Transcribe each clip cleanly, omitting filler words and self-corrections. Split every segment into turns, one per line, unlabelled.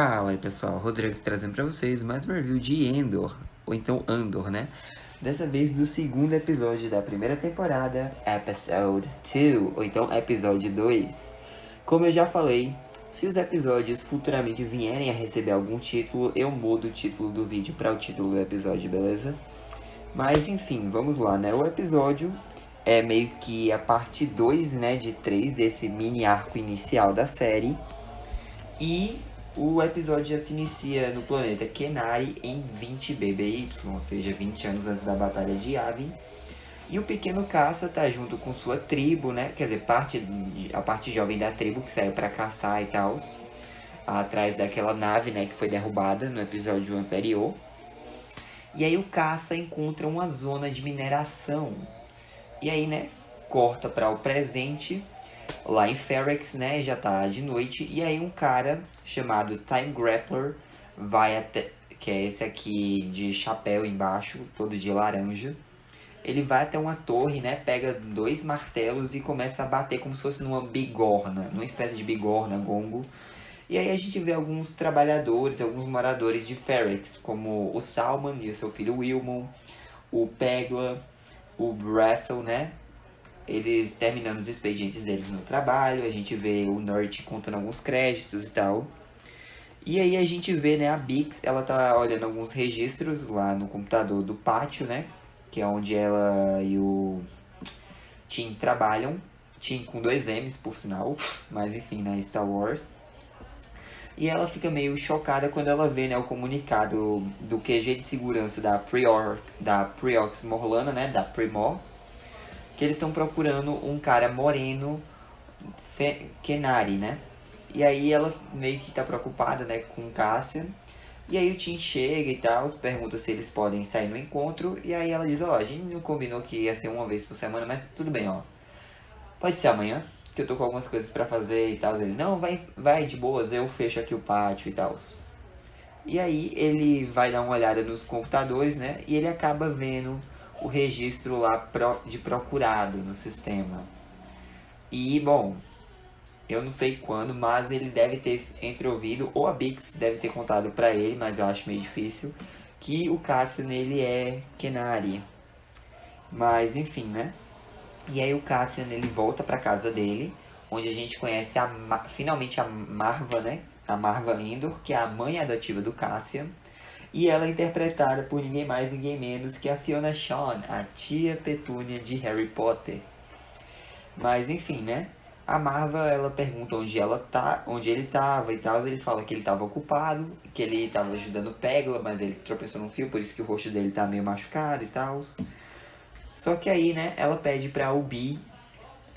Fala aí pessoal, Rodrigo trazendo pra vocês mais um review de Endor, ou então Andor, né? Dessa vez do segundo episódio da primeira temporada, Episode 2, ou então Episódio 2. Como eu já falei, se os episódios futuramente vierem a receber algum título, eu mudo o título do vídeo para o título do episódio, beleza? Mas enfim, vamos lá, né? O episódio é meio que a parte 2, né, de 3 desse mini arco inicial da série. E o episódio já se inicia no planeta Kenari em 20 BBY, ou seja, 20 anos antes da Batalha de Yavin. E o pequeno caça tá junto com sua tribo, né? Quer dizer, a parte jovem da tribo que saiu para caçar e tal, atrás daquela nave, né, que foi derrubada no episódio anterior. E aí o caça encontra uma zona de mineração. E aí, né, corta para o presente. Lá em Ferrex, né, já tá de noite, e aí um cara chamado Time Grappler vai até, que é esse aqui de chapéu embaixo, todo de laranja. Ele vai até uma torre, né, pega 2 martelos e começa a bater como se fosse numa bigorna, numa espécie de bigorna, gongo. E aí a gente vê alguns trabalhadores, alguns moradores de Ferrex, como o Salman e o seu filho Wilmon, o Pegla, o Brassel, né, eles terminando os expedientes deles no trabalho, a gente vê o Nurt contando alguns créditos e tal. E aí a gente vê, né, a Bix, ela tá olhando alguns registros lá no computador do pátio, né, que é onde ela e o Tim trabalham. Tim com 2 M's, por sinal, mas enfim, né, Star Wars. E ela fica meio chocada quando ela vê, né, o comunicado do QG de segurança da Preox Morlana, né, da Primor, que eles estão procurando um cara moreno, Kenari, né? E aí ela meio que tá preocupada, né, com Cassian. E aí o Tim chega e tal, pergunta se eles podem sair no encontro. E aí ela diz, ó, a gente não combinou que ia ser uma vez por semana, mas tudo bem, ó. Pode ser amanhã, que eu tô com algumas coisas pra fazer e tal. Ele, não, vai de boas, eu fecho aqui o pátio e tal. E aí ele vai dar uma olhada nos computadores, né? E ele acaba vendo o registro lá de procurado no sistema. E, bom, eu não sei quando, mas ele deve ter entreouvido, ou a Bix deve ter contado pra ele, mas eu acho meio difícil, que o Cassian, ele é Kenari. Mas, enfim, né? E aí o Cassian, ele volta pra casa dele, onde a gente conhece finalmente a Marva, né? A Marva Endor, que é a mãe adotiva do Cassian. E ela é interpretada por ninguém mais, ninguém menos que a Fiona Shaw, a tia Petúnia de Harry Potter. Mas enfim, né? A Marva, ela pergunta onde ele tava e tal. Ele fala que ele tava ocupado, que ele tava ajudando Pegla, mas ele tropeçou num fio, por isso que o rosto dele tá meio machucado e tal. Só que aí, né, ela pede pra o B,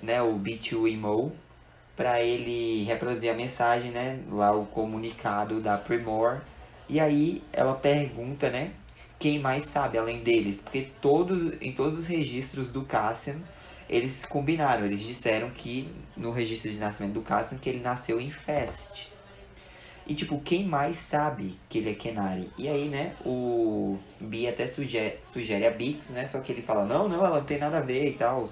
né, o B2EMO, pra ele reproduzir a mensagem, né, lá o comunicado da Primor. E aí ela pergunta, né, quem mais sabe além deles, porque em todos os registros do Cassian, eles combinaram, eles disseram que no registro de nascimento do Cassian que ele nasceu em Fest. E tipo, quem mais sabe que ele é Kenari? E aí, né, o Bi até sugere a Bix, né, só que ele fala, não, ela não tem nada a ver e tal.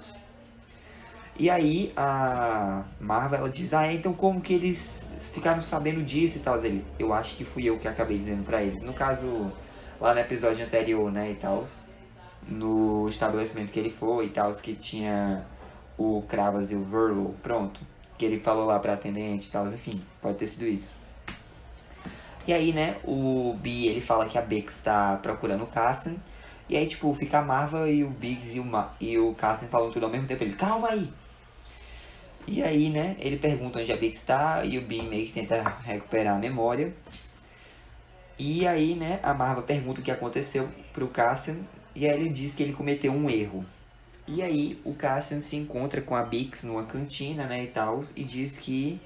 E aí a Marva, ela diz, então como que eles ficaram sabendo disso e tal? Ele, eu acho que fui eu que acabei dizendo pra eles. No caso, lá no episódio anterior, né, e tal, no estabelecimento que ele foi e tal, que tinha o Kravas e o Verlo, pronto. Que ele falou lá pra atendente e tal, enfim, pode ter sido isso. E aí, né, o Bi, ele fala que a Bix tá procurando o Cassian. E aí, tipo, fica a Marva e o Biggs e o Cassian falando tudo ao mesmo tempo. Ele, calma aí! E aí, né, ele pergunta onde a Bix está e o Bi meio que tenta recuperar a memória. E aí, né, a Marva pergunta o que aconteceu pro Cassian e aí ele diz que ele cometeu um erro. E aí o Cassian se encontra com a Bix numa cantina, né, e tal, e diz que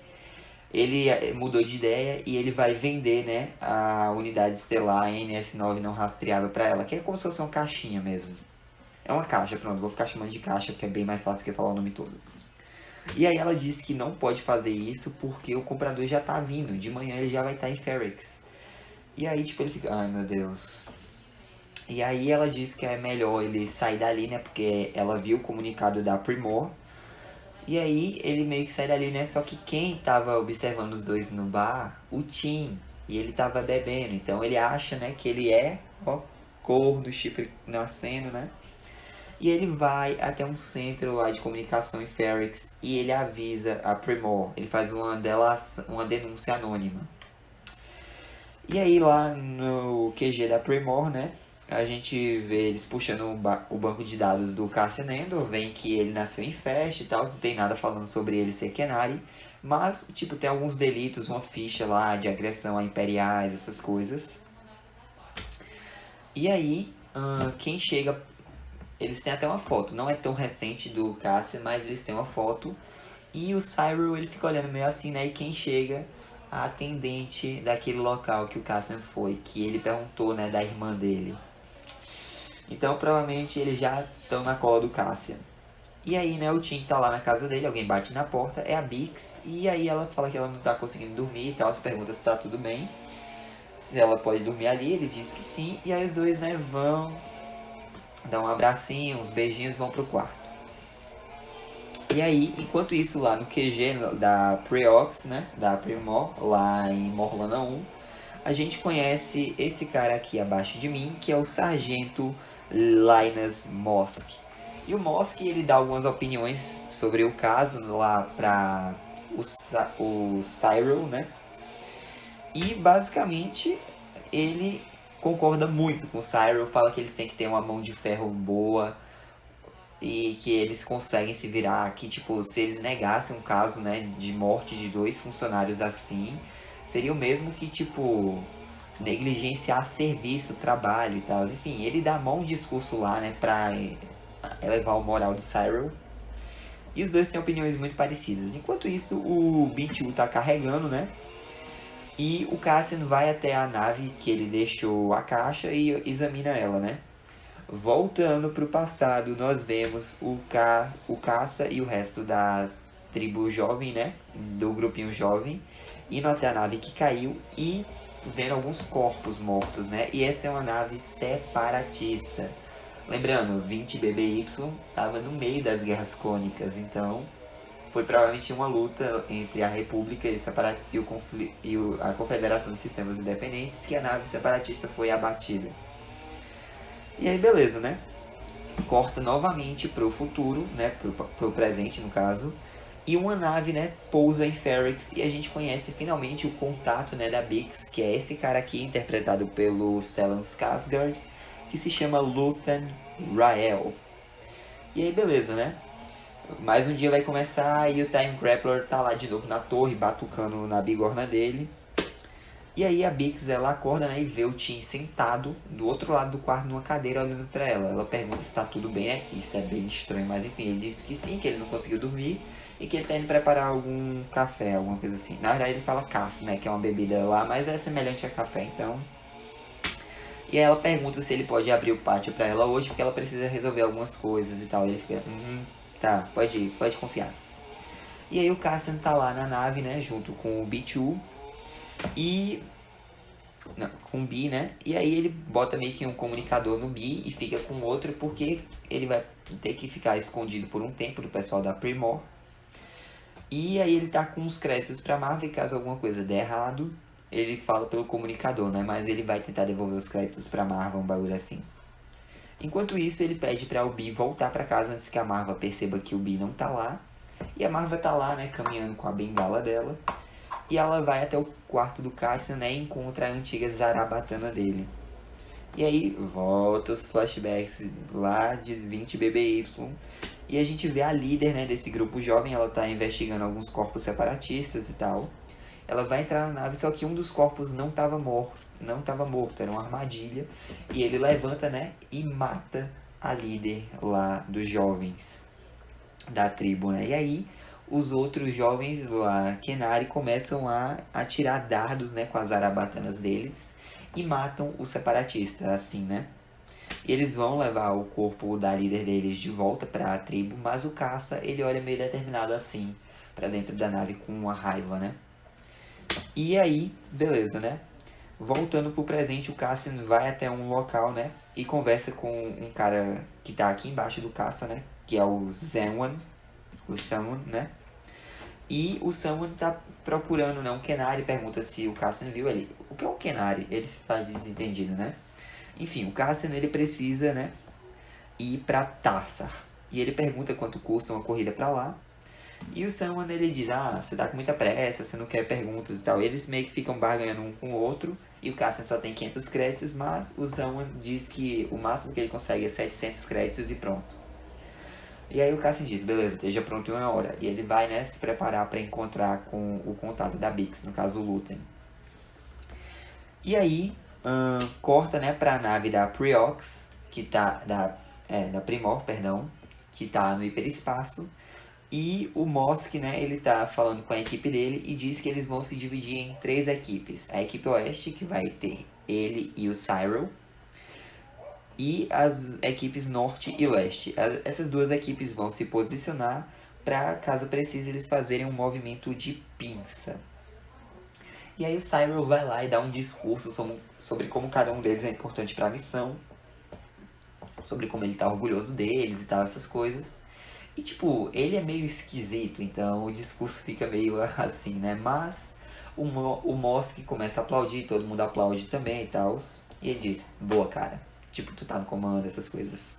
ele mudou de ideia e ele vai vender, né, a unidade estelar NS9 não rastreável para ela, que é como se fosse uma caixinha mesmo. É uma caixa, pronto, vou ficar chamando de caixa porque é bem mais fácil que falar o nome todo. E aí ela disse que não pode fazer isso porque o comprador já tá vindo. De manhã ele já vai estar em Ferrex. E aí, tipo, ele fica, ai meu Deus. E aí ela diz que é melhor ele sair dali, né? Porque ela viu o comunicado da Primor. E aí ele meio que sai dali, né? Só que quem tava observando os dois no bar, o Tim. E ele tava bebendo, então ele acha, né, que ele é, ó, cor do chifre nascendo, né? E ele vai até um centro lá de comunicação em Ferrix e ele avisa a Primor. Ele faz uma denúncia anônima. E aí lá no QG da Primor, né? A gente vê eles puxando o banco de dados do Cassian Andor. Vem que ele nasceu em Fest e tal. Não tem nada falando sobre ele ser Kenari. Mas, tipo, tem alguns delitos, uma ficha lá de agressão a imperiais, essas coisas. E aí, quem chega... Eles têm até uma foto. Não é tão recente do Cassian, mas eles têm uma foto. E o Cyril, ele fica olhando meio assim, né? E quem chega... A atendente daquele local que o Cassian foi. Que ele perguntou, né? Da irmã dele. Então, provavelmente, eles já estão na cola do Cassian. E aí, né, o Tim tá lá na casa dele, alguém bate na porta, é a Bix, e aí ela fala que ela não tá conseguindo dormir e tal, se pergunta se tá tudo bem, se ela pode dormir ali, ele diz que sim, e aí os dois, né, vão dar um abracinho, uns beijinhos, vão pro quarto. E aí, enquanto isso, lá no QG da Preox, né, da Primor, lá em Morlana 1, a gente conhece esse cara aqui abaixo de mim, que é o Sargento Linus Mosk. E o Mosk, ele dá algumas opiniões sobre o caso lá para o Cyril, né? E basicamente ele concorda muito com o Cyril, fala que eles têm que ter uma mão de ferro boa e que eles conseguem se virar, que tipo, se eles negassem um caso, né, de morte de 2 funcionários assim, seria o mesmo que tipo negligenciar serviço, trabalho e tal. Enfim, ele dá mão de discurso lá, né, pra elevar o moral do Cyril. E os dois têm opiniões muito parecidas. Enquanto isso, o B2 tá carregando, né? E o Cassian vai até a nave que ele deixou a caixa e examina ela, né? Voltando pro passado, nós vemos o Caça e o resto da tribo jovem, né? Do grupinho jovem, indo até a nave que caiu e vendo alguns corpos mortos, né? E essa é uma nave separatista. Lembrando, 20 BBY estava no meio das guerras cônicas, então foi provavelmente uma luta entre a República e a Confederação de Sistemas Independentes que a nave separatista foi abatida. E aí beleza, né? Corta novamente pro futuro, né? Pro presente no caso. E uma nave, né, pousa em Ferrix e a gente conhece finalmente o contato, né, da Bix, que é esse cara aqui, interpretado pelo Stellan Skarsgård, que se chama Luthen Rael. E aí beleza, né? Mais um dia vai começar e o Time Grappler tá lá de novo na torre, batucando na bigorna dele. E aí a Bix, ela acorda, né, e vê o Tim sentado do outro lado do quarto numa cadeira olhando pra ela. Ela pergunta se tá tudo bem, né? Isso é bem estranho, mas enfim, ele disse que sim, que ele não conseguiu dormir e que ele tá indo preparar algum café, alguma coisa assim. Na verdade ele fala café, né, que é uma bebida lá, mas é semelhante a café, então. E aí ela pergunta se ele pode abrir o pátio pra ela hoje, porque ela precisa resolver algumas coisas e tal. E ele fica, tá, pode ir, pode confiar. E aí o Cassian tá lá na nave, né, junto com o B2 e... Não, com o B, né? E aí ele bota meio que um comunicador no B e fica com outro porque ele vai ter que ficar escondido por um tempo do pessoal da Primor. E aí ele tá com os créditos pra Marvel e caso alguma coisa der errado, ele fala pelo comunicador, né? Mas ele vai tentar devolver os créditos pra Marvel, um bagulho assim. Enquanto isso, ele pede pra o B voltar pra casa antes que a Marva perceba que o B não tá lá. E a Marva tá lá, né, caminhando com a bengala dela. E ela vai até o quarto do Cassian, né, e encontra a antiga zarabatana dele. E aí volta os flashbacks lá de 20 BBY. E a gente vê a líder, né, desse grupo jovem, ela tá investigando alguns corpos separatistas e tal. Ela vai entrar na nave, só que um dos corpos não estava morto, era uma armadilha. E ele levanta, né, e mata a líder lá dos jovens da tribo, né. E aí os outros jovens lá, Kenari, começam a atirar dardos, né, com as zarabatanas deles e matam o separatista, assim, né. E eles vão levar o corpo da líder deles de volta para a tribo, mas o caça, ele olha meio determinado assim, para dentro da nave com uma raiva, né. E aí, beleza, né? Voltando pro presente, o Cassian vai até um local, né? E conversa com um cara que tá aqui embaixo do caça, né? Que é o Zenwan, né? E o Someone tá procurando, né, um Kenari, pergunta se o Cassian viu ele. O que é um Kenari? Ele está desentendido, né? Enfim, o Cassian, ele precisa, né, ir pra Tarsar. E ele pergunta quanto custa uma corrida pra lá. E o Someone, ele diz, você tá com muita pressa, você não quer perguntas e tal. Eles meio que ficam barganhando um com o outro. E o Cassian só tem 500 créditos, mas o Someone diz que o máximo que ele consegue é 700 créditos e pronto. E aí o Cassian diz, beleza, esteja pronto em 1 hora. E ele vai, né, se preparar para encontrar com o contato da Bix, no caso o Lúthien. E aí, corta, né, pra nave da Preox, que tá, da Primor, perdão, que tá no hiperespaço. E o Mosk, né, ele tá falando com a equipe dele e diz que eles vão se dividir em 3 equipes. A equipe oeste, que vai ter ele e o Cyril. E as equipes norte e leste. Essas 2 equipes vão se posicionar para, caso precise, eles fazerem um movimento de pinça. E aí o Cyril vai lá e dá um discurso sobre como cada um deles é importante para a missão. Sobre como ele tá orgulhoso deles e tal, essas coisas. E tipo, ele é meio esquisito, então o discurso fica meio assim, né? Mas o Mosk começa a aplaudir, todo mundo aplaude também e tal. E ele diz, boa cara, tipo, tu tá no comando, essas coisas.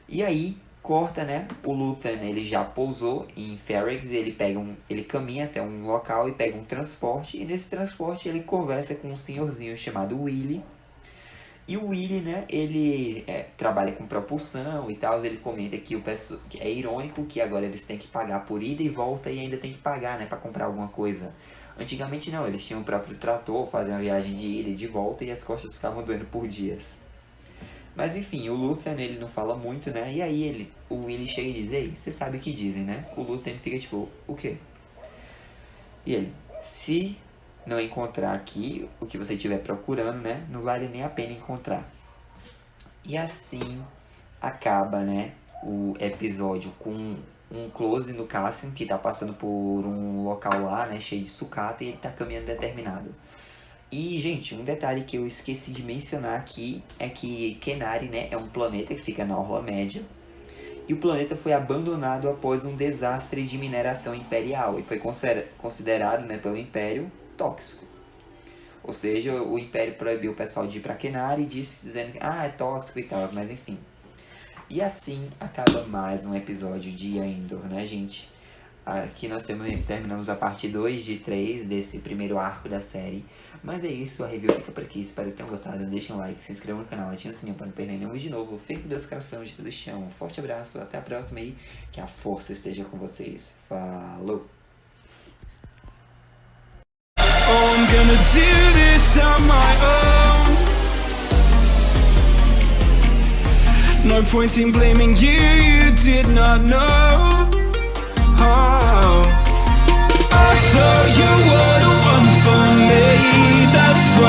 E aí, corta, né? O Lúthien, ele já pousou em Ferrix, ele caminha até um local e pega um transporte. E nesse transporte ele conversa com um senhorzinho chamado Willy. E o Willy, né, ele trabalha com propulsão e tal, ele comenta que que é irônico que agora eles têm que pagar por ida e volta e ainda tem que pagar, né, pra comprar alguma coisa. Antigamente não, eles tinham o próprio trator, faziam uma viagem de ida e de volta e as costas ficavam doendo por dias. Mas enfim, o Lúthien, ele não fala muito, né, e aí o Willy chega e diz, ei, você sabe o que dizem, né? O Lúthien fica tipo, o quê? E ele, se não encontrar aqui o que você estiver procurando, né, não vale nem a pena encontrar. E assim acaba, né, o episódio com um close no Cassian, que tá passando por um local lá, né, cheio de sucata, e ele tá caminhando determinado. E, gente, um detalhe que eu esqueci de mencionar aqui é que Kenari, né, é um planeta que fica na Orla Média. E o planeta foi abandonado após um desastre de mineração imperial e foi considerado, né, pelo Império tóxico. Ou seja, o Império proibiu o pessoal de ir pra Kenari e dizendo que é tóxico e tal, mas enfim. E assim acaba mais um episódio de Endor, né, gente? Aqui nós terminamos a parte 2 de 3 desse primeiro arco da série. Mas é isso, a review fica por aqui. Espero que tenham gostado. Deixem um like, se inscrevam no canal, ativem o sininho para não perder nenhum vídeo novo. Fique com Deus, coração de todo chão. Um forte abraço, até a próxima aí. Que a força esteja com vocês. Falou!
I'm gonna do this on my own. No point in blaming you, you did not know. I thought you were the one for me, that's why